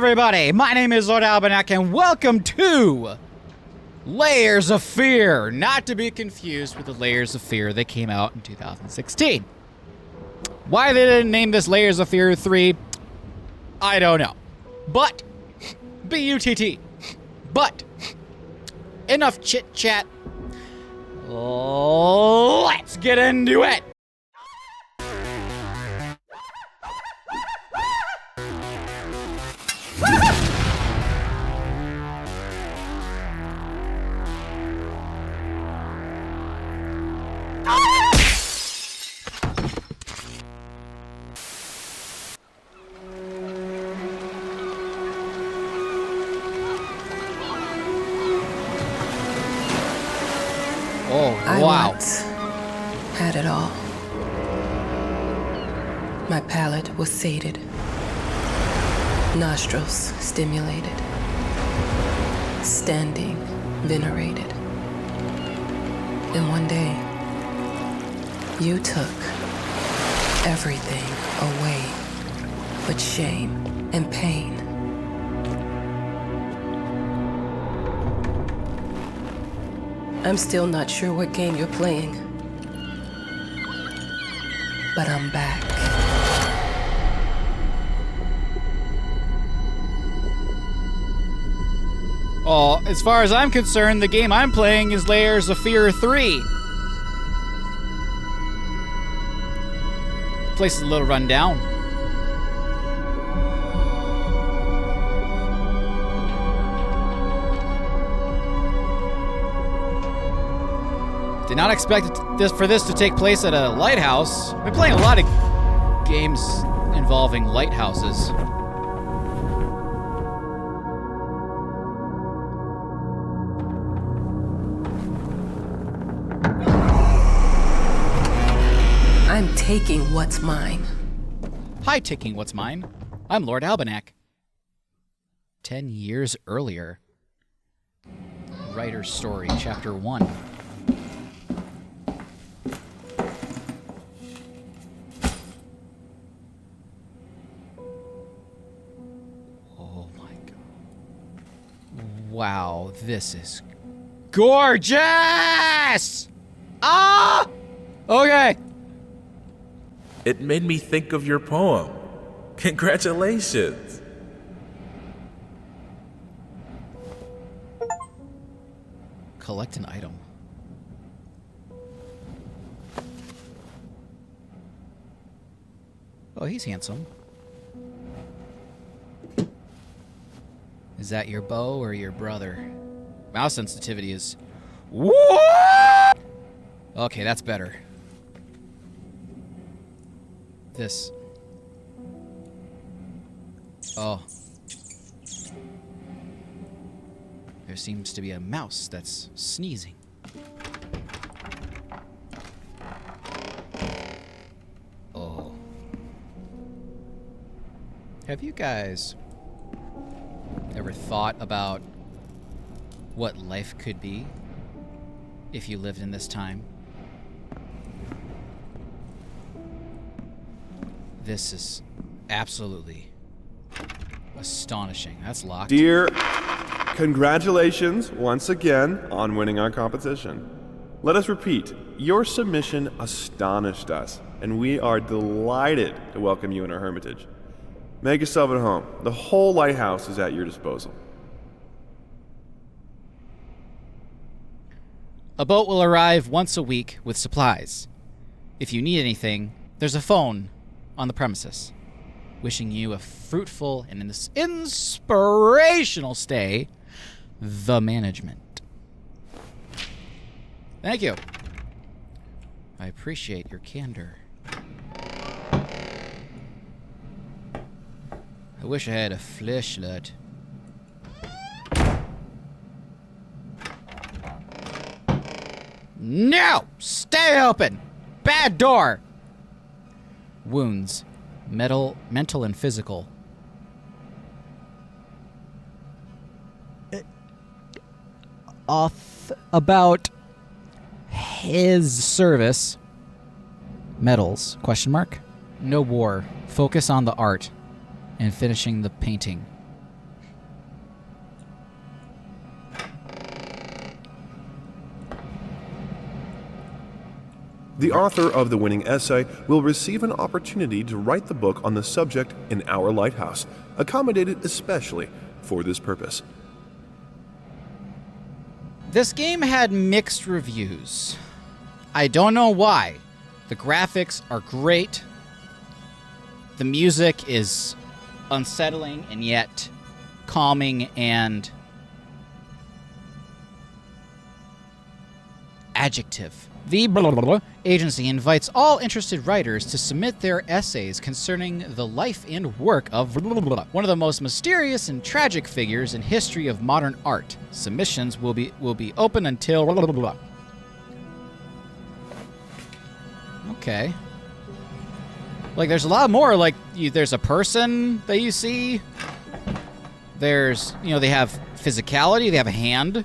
everybody, my name is Lord Albenak, and welcome to Layers of Fear, not to be confused with the Layers of Fear that came out in 2016. Why they didn't name this Layers of Fear 3, I don't know. But, B-U-T-T, but, enough chit-chat, let's get into it! I once had it all. My palate was sated, nostrils stimulated, standing venerated. And one day, you took everything away but shame and pain. I'm still not sure what game you're playing, but I'm back. Oh, as far as I'm concerned, the game I'm playing is Layers of Fear 3. The place is a little run down. Did not expect for this to take place at a lighthouse. I've been playing a lot of games involving lighthouses. I'm taking what's mine. Hi, taking what's mine. I'm Lord Albenak. 10 years earlier. Writer's Story, Chapter 1. Wow, this is gorgeous! Ah! Okay. It made me think of your poem. Congratulations. Collect an item. Oh, he's handsome. Is that your beau or your brother? Mouse sensitivity is... What? Okay, that's better. This. Oh. There seems to be a mouse that's sneezing. Oh. Have you guys ever thought about what life could be if you lived in this time? This is absolutely astonishing. That's locked. Dear, congratulations once again on winning our competition. Let us repeat, your submission astonished us, and we are delighted to welcome you in our hermitage. Make yourself at home. The whole lighthouse is at your disposal. A boat will arrive once a week with supplies. If you need anything, there's a phone on the premises. Wishing you a fruitful and inspirational stay, the management. Thank you. I appreciate your candor. I wish I had a flashlight. No! Stay open! Bad door! Wounds. Mental and physical. About his service. Medals? Question mark. No war. Focus on the art and finishing the painting. The author of the winning essay will receive an opportunity to write the book on the subject in our lighthouse, accommodated especially for this purpose. This game had mixed reviews. I don't know why. The graphics are great. The music is unsettling and yet calming and adjective. The blah, blah, blah agency invites all interested writers to submit their essays concerning the life and work of blah, blah, blah, one of the most mysterious and tragic figures in history of modern art. Submissions will be open until blah, blah, blah, blah. Okay. Like, there's a lot more. Like, there's a person that you see. There's, they have physicality. They have a hand.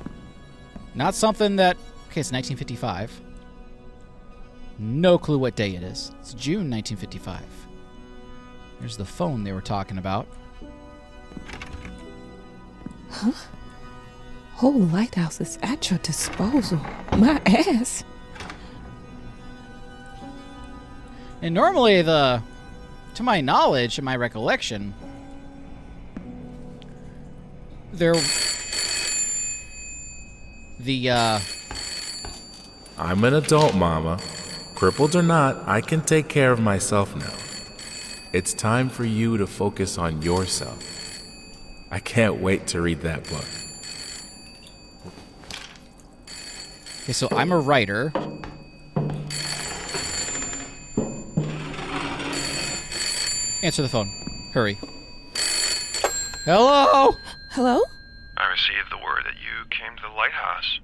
Not something that... Okay, it's 1955. No clue what day it is. It's June 1955. There's the phone they were talking about. Huh? Whole lighthouse is at your disposal. My ass. And normally to my knowledge and my recollection, I'm an adult, Mama. Crippled or not, I can take care of myself now. It's time for you to focus on yourself. I can't wait to read that book. Okay, so I'm a writer. Answer the phone. Hurry. Hello? Hello? I received the word that you came to the lighthouse.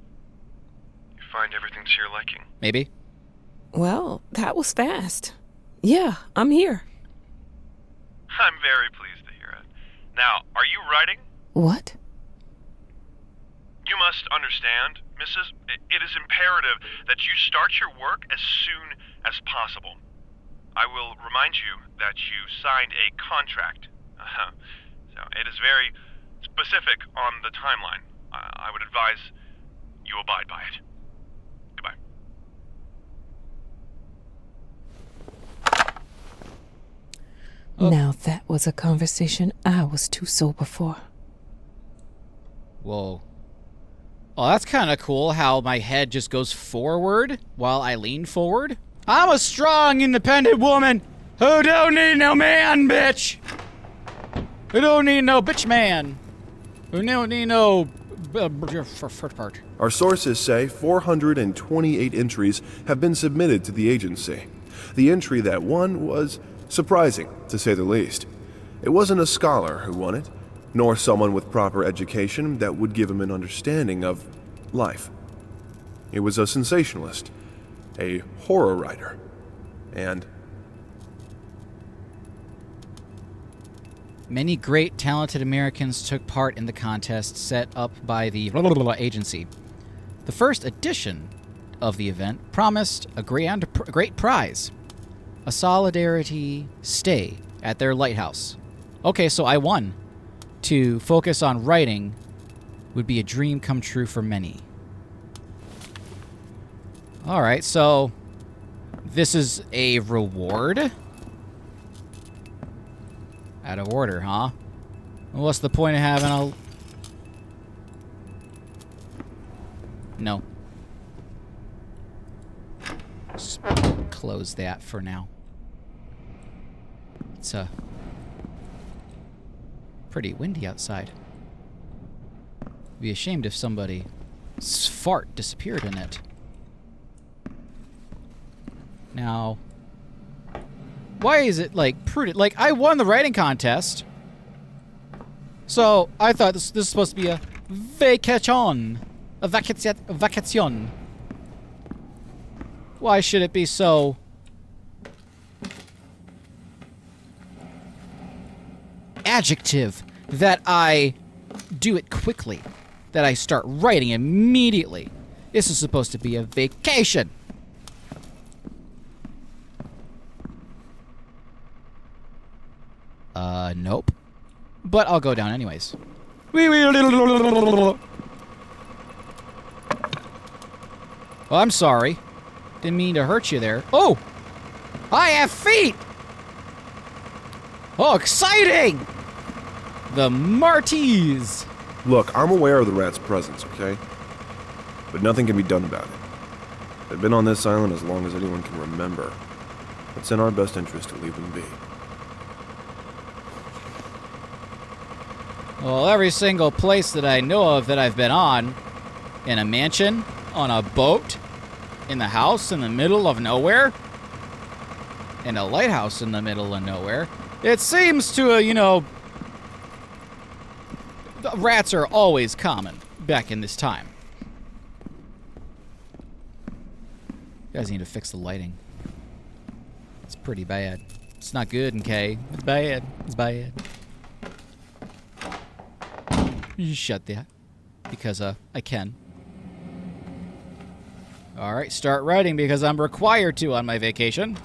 You find everything to your liking. Maybe. Well, that was fast. Yeah, I'm here. I'm very pleased to hear it. Now, are you writing? What? You must understand, Mrs. It is imperative that you start your work as soon as possible. I will remind you that you signed a contract. So it is very specific on the timeline. I would advise you abide by it. Goodbye. Now that was a conversation I was too sober for. Whoa. Oh, that's kind of cool how my head just goes forward while I lean forward. I'm a strong, independent woman who don't need no man, bitch. Who don't need no bitch man. Who don't need no first part. Our sources say 428 entries have been submitted to the agency. The entry that won was surprising, to say the least. It wasn't a scholar who won it, nor someone with proper education that would give him an understanding of life. It was a sensationalist, a horror writer, and... Many great, talented Americans took part in the contest set up by the agency. The first edition of the event promised a great prize, a solidarity stay at their lighthouse. Okay, so I won. To focus on writing would be a dream come true for many. All right, so this is a reward? Out of order, huh? Well, what's the point of having a... No. Just close that for now. It's pretty windy outside. Be ashamed if somebody's fart disappeared in it. Now, why is it like prudent? Like, I won the writing contest, so I thought this is supposed to be a vacation, a vacation. Why should it be so adjective that I do it quickly, that I start writing immediately? This is supposed to be a vacation. Nope. But I'll go down anyways. Oh, I'm sorry. Didn't mean to hurt you there. Oh! I have feet! Oh, exciting! The Marties! Look, I'm aware of the rat's presence, okay? But nothing can be done about it. They've been on this island as long as anyone can remember. It's in our best interest to leave them be. Well, every single place that I know of that I've been on, in a mansion, on a boat, in the house in the middle of nowhere, in a lighthouse in the middle of nowhere, it seems to, rats are always common back in this time. You guys need to fix the lighting. It's pretty bad. It's not good, okay? It's bad. It's bad. You shut that. Because, I can. Alright, start writing because I'm required to on my vacation.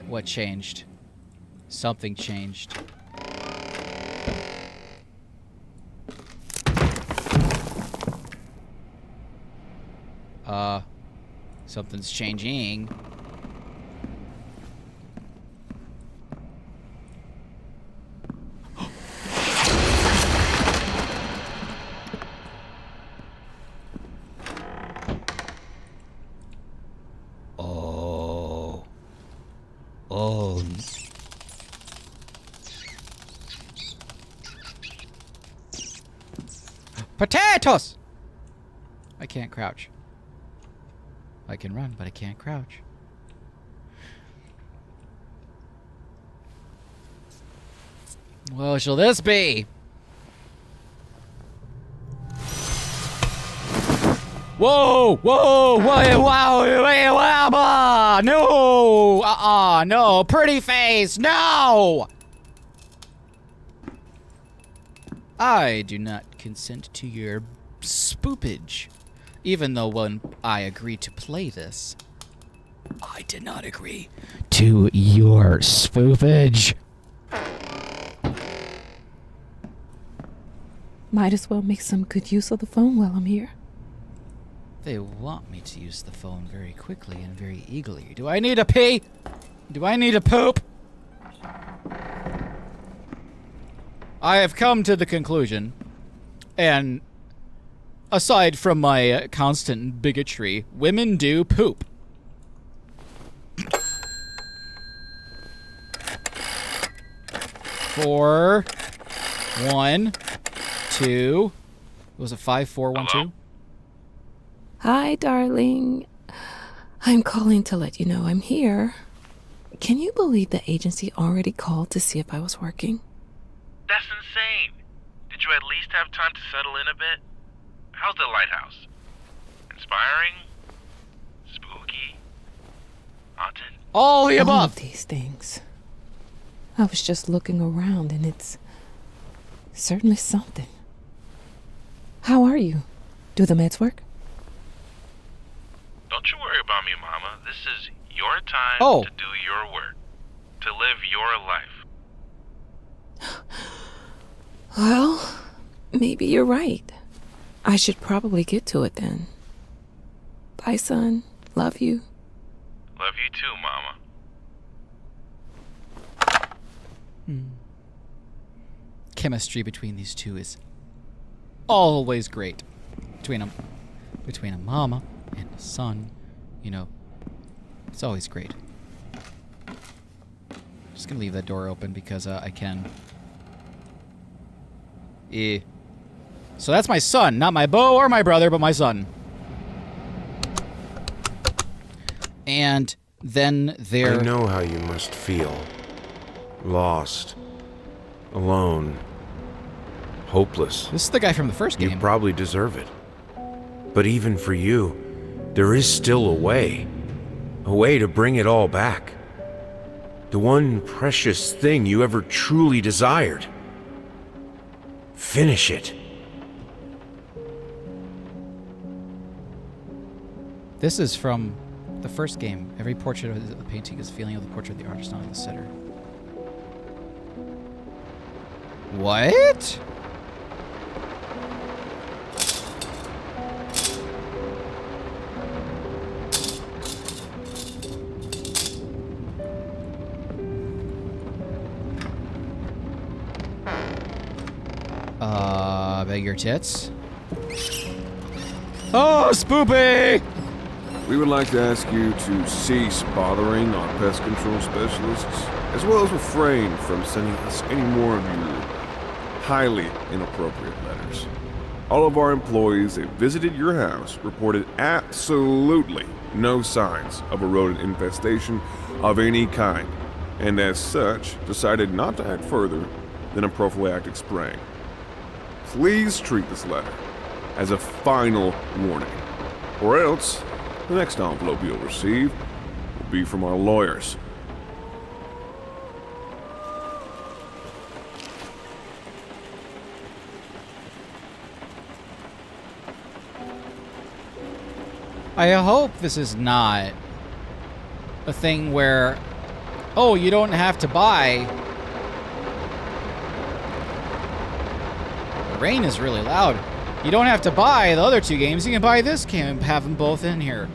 What changed? Something changed. Something's changing. Oh. Potatoes! I can't crouch. I can run, but I can't crouch. What shall this be? Whoa! Whoa! Whoa! Wow! No! No! Pretty face! No! I do not consent to your spoopage. Even though when I agreed to play this, I did not agree to your spoopage. Might as well make some good use of the phone while I'm here. They want me to use the phone very quickly and very eagerly. Do I need a pee? Do I need a poop? I have come to the conclusion, and aside from my constant bigotry, women do poop. 4, 1, 2. Was it 5, 4, 1, 2? Hi, darling. I'm calling to let you know I'm here. Can you believe the agency already called to see if I was working? That's insane. Did you at least have time to settle in a bit? How's the lighthouse? Inspiring? Spooky? Haunted? All the All above. of these things. I was just looking around and it's certainly something. How are you? Do the meds work? Don't you worry about me, Mama. This is your time to do your work. To live your life. Well, maybe you're right. I should probably get to it then. Bye, son. Love you. Love you too, Mama. Chemistry between these two is always great. Between a mama and a son, it's always great. Just gonna leave that door open because I can. So that's my son, not my beau or my brother, but my son. And then there. I know how you must feel. Lost. Alone. Hopeless. This is the guy from the first game. You probably deserve it. But even for you, there is still a way. A way to bring it all back. The one precious thing you ever truly desired. Finish it. This is from the first game. Every portrait of the painting is a feeling of the portrait of the artist, not of the sitter. What? Beg your tits. Oh, Spoopy! We would like to ask you to cease bothering our pest control specialists, as well as refrain from sending us any more of your highly inappropriate letters. All of our employees that visited your house reported absolutely no signs of a rodent infestation of any kind, and as such, decided not to act further than a prophylactic spraying. Please treat this letter as a final warning, or else the next envelope you'll receive will be from our lawyers. I hope this is not a thing where, oh, you don't have to buy. The rain is really loud. You don't have to buy the other two games. You can buy this game and have them both in here.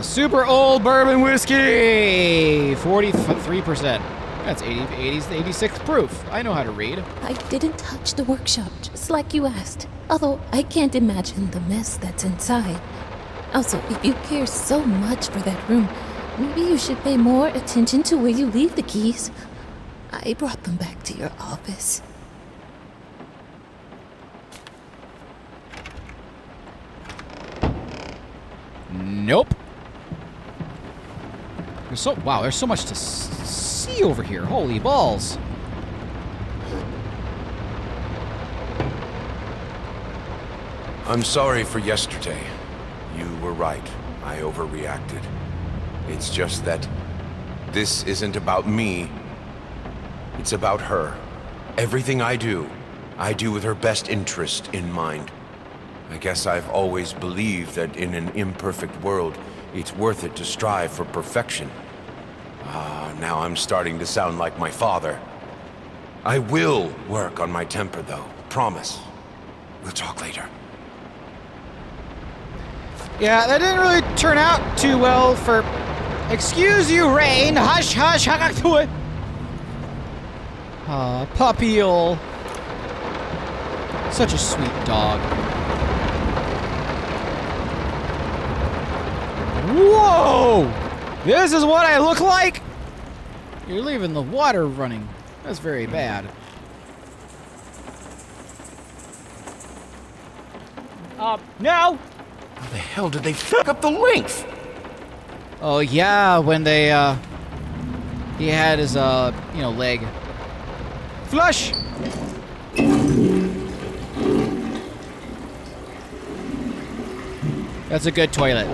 Super old bourbon whiskey, 43%. That's 86 proof. I know how to read. I didn't touch the workshop, just like you asked. Although I can't imagine the mess that's inside. Also, if you care so much for that room, maybe you should pay more attention to where you leave the keys. I brought them back to your office. Nope. There's so much to see over here. Holy balls. I'm sorry for yesterday. You were right. I overreacted. It's just that this isn't about me. It's about her. Everything I do with her best interest in mind. I guess I've always believed that in an imperfect world, it's worth it to strive for perfection. Now I'm starting to sound like my father. I will work on my temper, though. Promise. We'll talk later. Yeah, that didn't really turn out too well for... Excuse you, Rain. Hush, hush, hush to it. Puppy-ol. Such a sweet dog. Whoa! This is what I look like? You're leaving the water running. That's very bad. No! How the hell did they fuck up the length? Oh, yeah, when they, he had his, leg. Flush! That's a good toilet.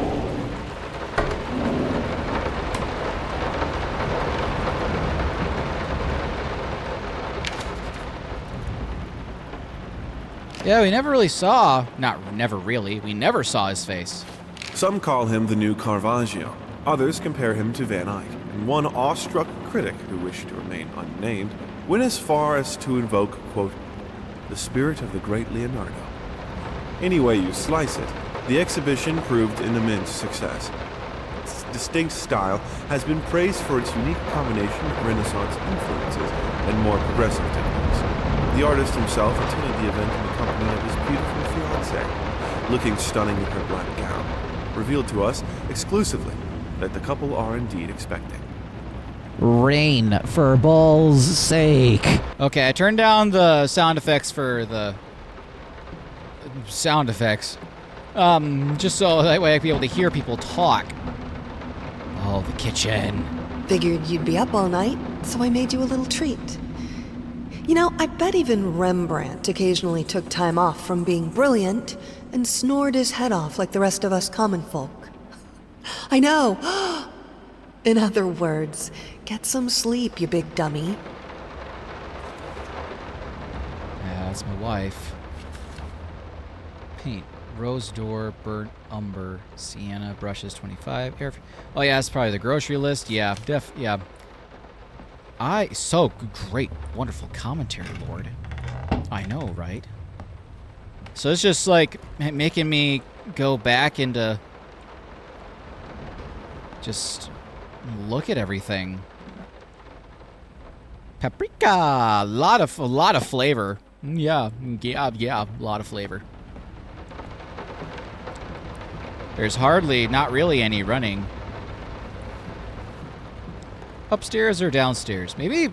Yeah, we never really saw, we never saw his face. Some call him the new Caravaggio. Others compare him to Van Eyck, and one awestruck critic who wished to remain unnamed went as far as to invoke, quote, the spirit of the great Leonardo. Any way you slice it, the exhibition proved an immense success. Its distinct style has been praised for its unique combination of Renaissance influences and more progressive techniques. The artist himself attended the event in the company of his beautiful fiancée, looking stunning in her black gown, revealed to us exclusively that the couple are indeed expecting. Rain, for balls' sake. Okay, I turned down the sound effects for the sound effects. Just so that way I can be able to hear people talk. Oh, the kitchen. Figured you'd be up all night, so I made you a little treat. You know, I bet even Rembrandt occasionally took time off from being brilliant and snored his head off like the rest of us common folk. I know! In other words, get some sleep, you big dummy. Yeah, that's my wife. Paint. Rose door, burnt umber, sienna, brushes 25. Oh yeah, that's probably the grocery list. Yeah, yeah. So great, wonderful commentary, Lord. I know, right? So it's just like making me go back into just look at everything. Paprika, a lot of flavor. Yeah, a lot of flavor. There's not really any running. Upstairs or downstairs? Maybe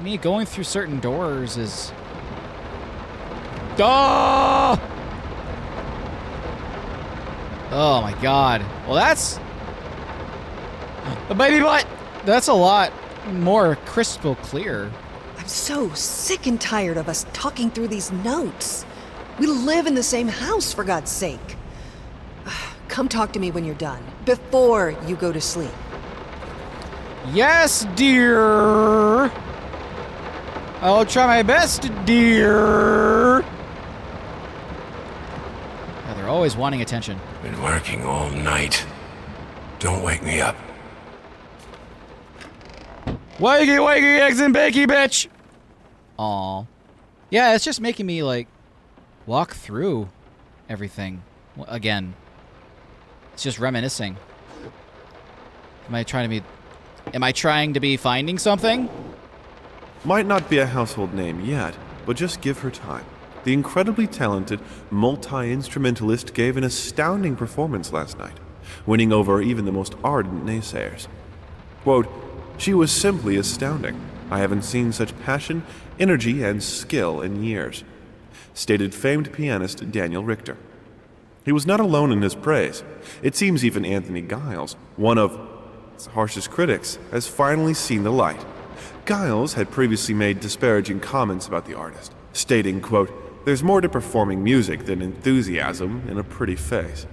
me going through certain doors is... Oh! Oh my god. Well, that's... The baby butt! That's a lot more crystal clear. I'm so sick and tired of us talking through these notes. We live in the same house, for God's sake. Come talk to me when you're done, before you go to sleep. Yes, dear. I'll try my best, dear. Yeah, they're always wanting attention. Been working all night. Don't wake me up. Wakey, wakey, eggs and bakey, bitch! Aw. Yeah, it's just making me, like, walk through everything. Again. It's just reminiscing. Am I trying to be finding something? Might not be a household name yet, but just give her time. The incredibly talented multi-instrumentalist gave an astounding performance last night, winning over even the most ardent naysayers. Quote, "She was simply astounding. I haven't seen such passion, energy, and skill in years," stated famed pianist Daniel Richter. He was not alone in his praise. It seems even Anthony Giles, one of its harshest critics, has finally seen the light. Giles had previously made disparaging comments about the artist, stating, quote, "There's more to performing music than enthusiasm in a pretty face."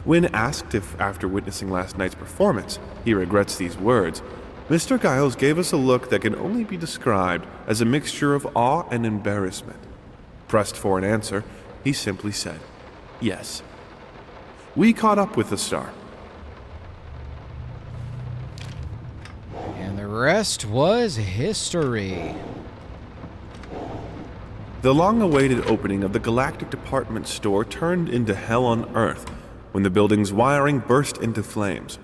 When asked if, after witnessing last night's performance, he regrets these words, Mr. Giles gave us a look that can only be described as a mixture of awe and embarrassment. Pressed for an answer, he simply said, "Yes." We caught up with the star. And the rest was history. The long-awaited opening of the Galactic Department Store turned into hell on Earth when the building's wiring burst into flames.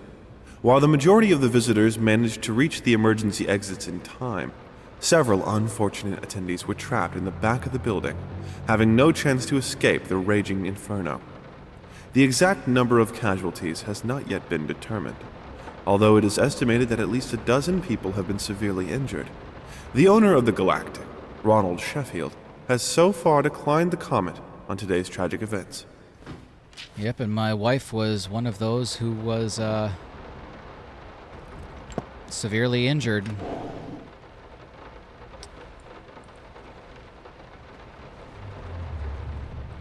While the majority of the visitors managed to reach the emergency exits in time, several unfortunate attendees were trapped in the back of the building, having no chance to escape the raging inferno. The exact number of casualties has not yet been determined, although it is estimated that at least a dozen people have been severely injured. The owner of the Galactic, Ronald Sheffield, has so far declined to comment on today's tragic events. Yep, and my wife was one of those who was, severely injured.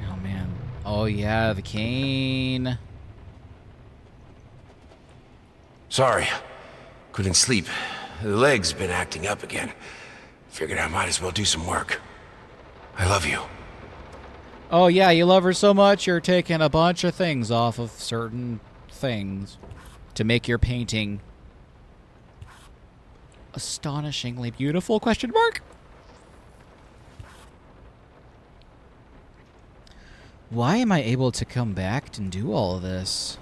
Oh, man. Oh, yeah, the cane. Sorry. Couldn't sleep. The leg's been acting up again. Figured I might as well do some work. I love you. Oh, yeah, you love her so much, you're taking a bunch of things off of certain things to make your painting astonishingly beautiful, question mark? Why am I able to come back and do all of this?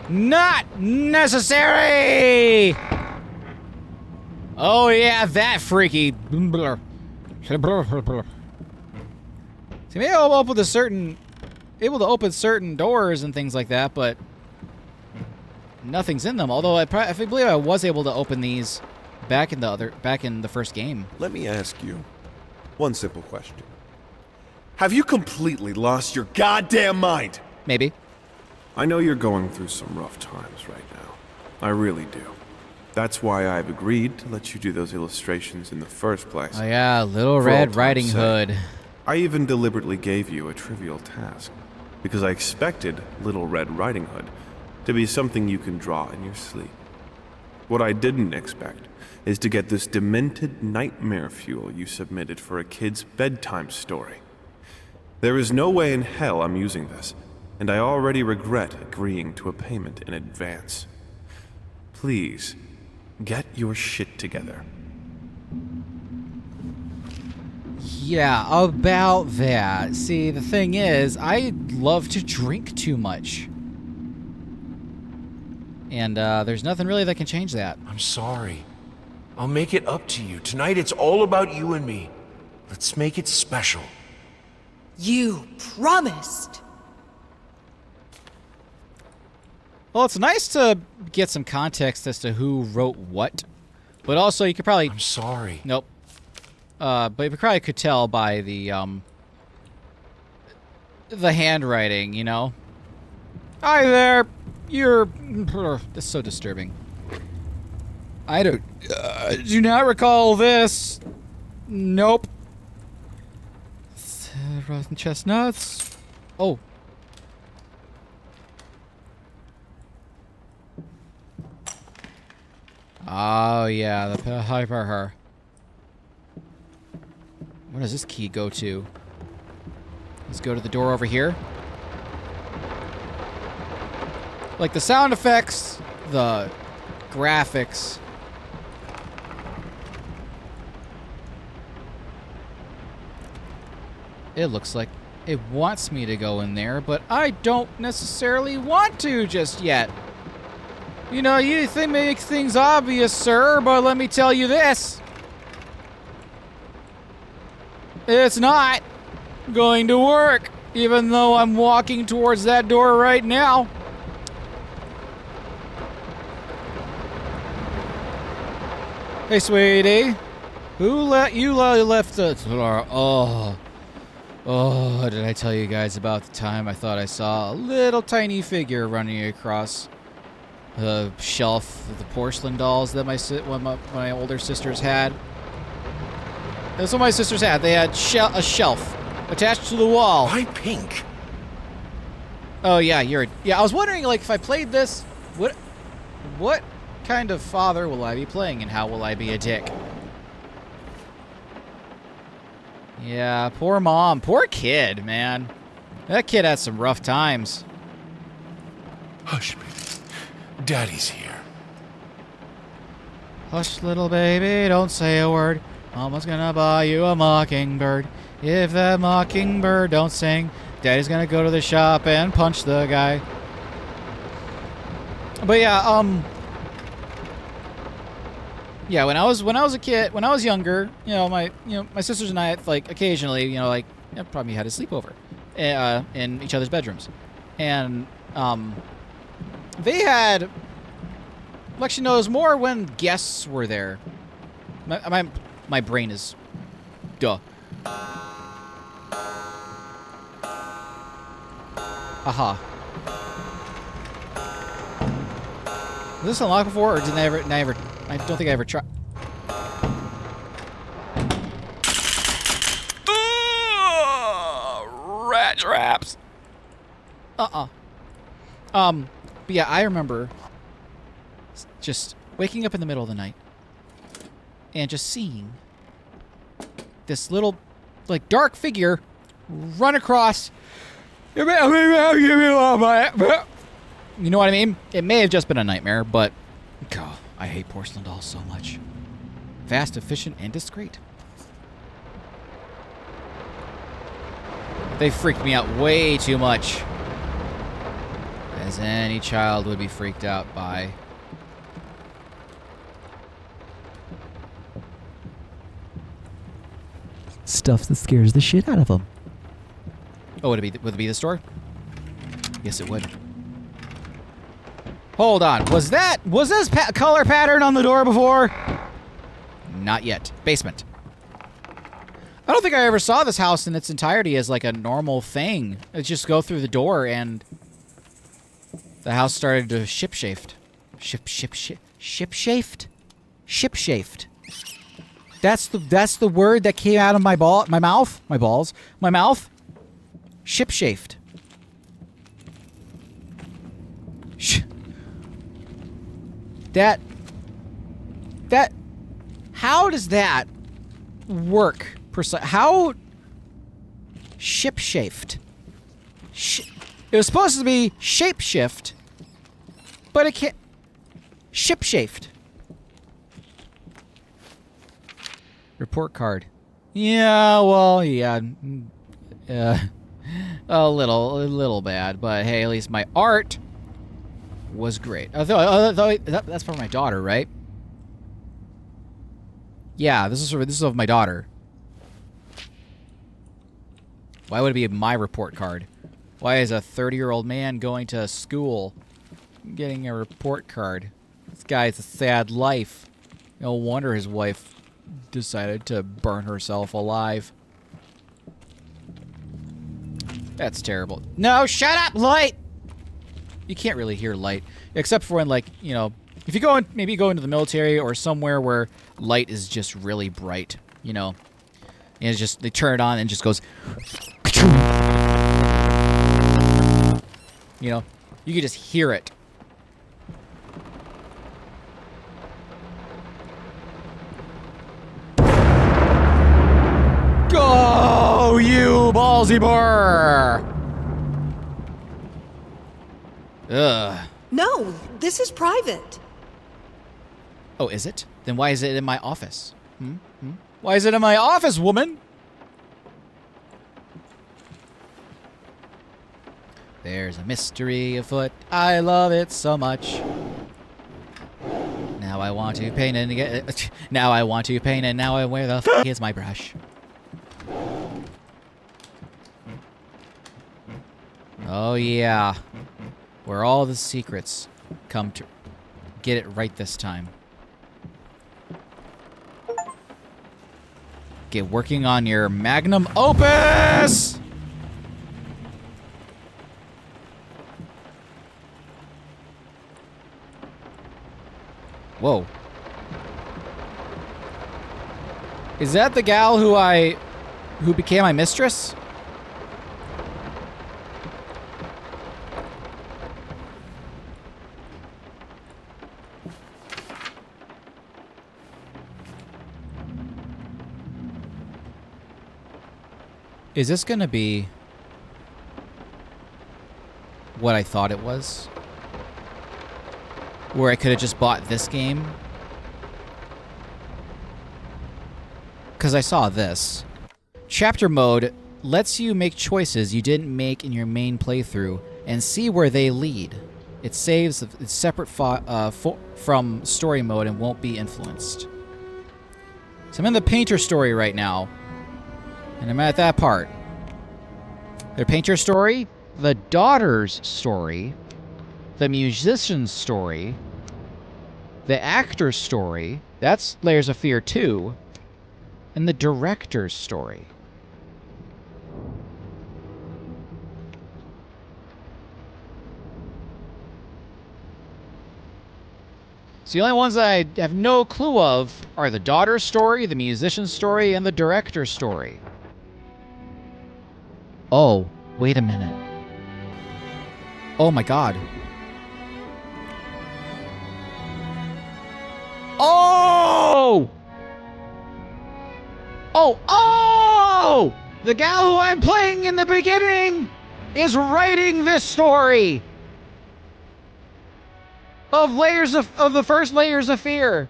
Not necessary! Oh yeah, that freaky. See, maybe I'll open able to open certain doors and things like that, but nothing's in them. Although I believe I was able to open these back in the first game. Let me ask you one simple question. Have you completely lost your goddamn mind? Maybe. I know you're going through some rough times right now. I really do. That's why I've agreed to let you do those illustrations in the first place. Oh yeah, Little For all Red time's Riding sake. Hood. I even deliberately gave you a trivial task, because I expected Little Red Riding Hood to be something you can draw in your sleep. What I didn't expect is to get this demented nightmare fuel you submitted for a kid's bedtime story. There is no way in hell I'm using this, and I already regret agreeing to a payment in advance. Please, get your shit together. Yeah, about that. See, the thing is, I love to drink too much. And there's nothing really that can change that. I'm sorry. I'll make it up to you. Tonight it's all about you and me. Let's make it special. You promised. Well, it's nice to get some context as to who wrote what. But also, you could probably... I'm sorry. Nope. But you probably could tell by the handwriting, you know? Hi there! You're... That's so disturbing. I don't... do not recall this. Nope. Rotten chestnuts. Oh. Oh, yeah, the hyper. Where does this key go to? Let's go to the door over here. Like the sound effects, the graphics. It looks like it wants me to go in there, but I don't necessarily want to just yet. You know, you make things obvious, sir, but let me tell you this. It's not going to work, even though I'm walking towards that door right now. Hey, sweetie. Who let you left the door? Oh, did I tell you guys about the time I thought I saw a little tiny figure running across the shelf of the porcelain dolls that my older sisters had? That's what my sisters had. They had a shelf attached to the wall. Why pink? Oh yeah, I was wondering, like, if I played this, what kind of father will I be playing, and how will I be a dick? Yeah, poor mom, poor kid, man. That kid had some rough times. Hush, baby. Daddy's here. Hush, little baby, don't say a word. Mama's gonna buy you a mockingbird. If that mockingbird don't sing, Daddy's gonna go to the shop and punch the guy. But yeah, yeah, when I was a kid, when I was younger, my sisters and I, like, occasionally, probably had a sleepover in each other's bedrooms, and they had. Well, actually, no, it was more when guests were there. My brain is, duh. Aha. Was this unlocked before, or did I ever? I don't think I ever tried. Rat traps. But yeah, I remember just waking up in the middle of the night and just seeing this little, like, dark figure run across. You know what I mean? It may have just been a nightmare, but God, I hate porcelain dolls so much. Fast, efficient, and discreet. They freaked me out way too much, as any child would be freaked out by. Stuff that scares the shit out of them. Oh, would it be the store? Yes, it would. Hold on. Was this color pattern on the door before? Not yet. Basement. I don't think I ever saw this house in its entirety as, like, a normal thing. It just go through the door and the house started to shapeshift. Shipshafed? Shipshafed. That's the word that came out of my mouth. Shipshafed. That how does that work? How shipshafed? It was supposed to be shapeshift, but it can't. Shipshafed. Report card. Yeah, well, yeah. A little bad, but hey, at least my art was great. That's for my daughter, right? Yeah, this is of my daughter. Why would it be my report card? Why is a 30-year-old man going to school getting a report card? This guy's a sad life. No wonder his wife decided to burn herself alive. That's terrible. No, shut up, Light! You can't really hear Light. Except for when, like, you know, if you go in, maybe go into the military or somewhere where light is just really bright, you know. And it's just, they turn it on and it just goes... You know, you can just hear it. Go, you ballsy boar! Ugh. No, this is private. Oh, is it? Then why is it in my office? Why is it in my office, woman? There's a mystery afoot. I love it so much. Now I want to paint and get. Now I want to paint and now where the f is my brush? Oh yeah, where all the secrets come to. Get it right this time. Get working on your magnum opus! Whoa. Is that the gal who became my mistress? Is this gonna be what I thought it was? Where I could have just bought this game? Because I saw this. Chapter mode lets you make choices you didn't make in your main playthrough and see where they lead. It saves, it's separate from story mode and won't be influenced. So I'm in the painter story right now. And I'm at that part. The painter story, the daughter's story, the musician's story, the actor's story, that's Layers of Fear 2, and the director's story. So the only ones that I have no clue of are the daughter's story, the musician's story, and the director's story. Oh, wait a minute. Oh my god. Oh! Oh! The gal who I'm playing in the beginning is writing this story of the first Layers of Fear.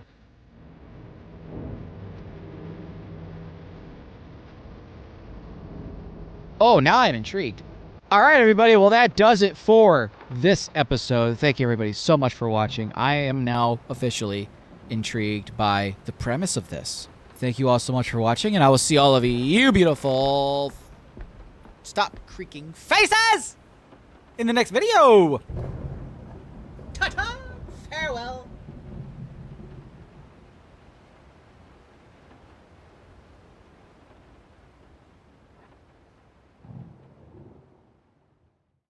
Oh, now I'm intrigued. All right, everybody. Well, that does it for this episode. Thank you, everybody, so much for watching. I am now officially intrigued by the premise of this. Thank you all so much for watching, and I will see all of you beautiful... Stop creaking faces! In the next video!